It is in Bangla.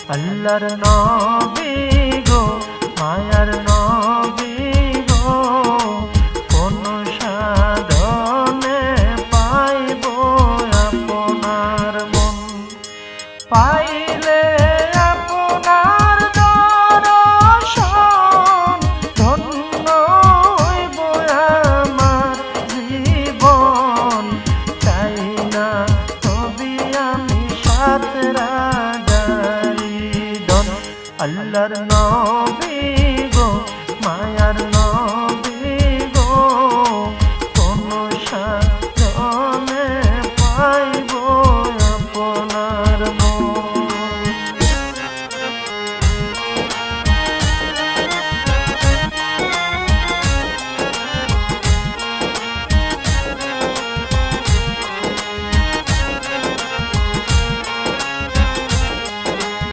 আল্লাহর নবী গো মায়ার নবী গো কোন সাধনে পাইব আপনার মন পাইলে আপনার দর্শন ধন্য হইব আমার জীবন চাই না তবে আমি সাত রাজারি ধন আল্লাহর নবী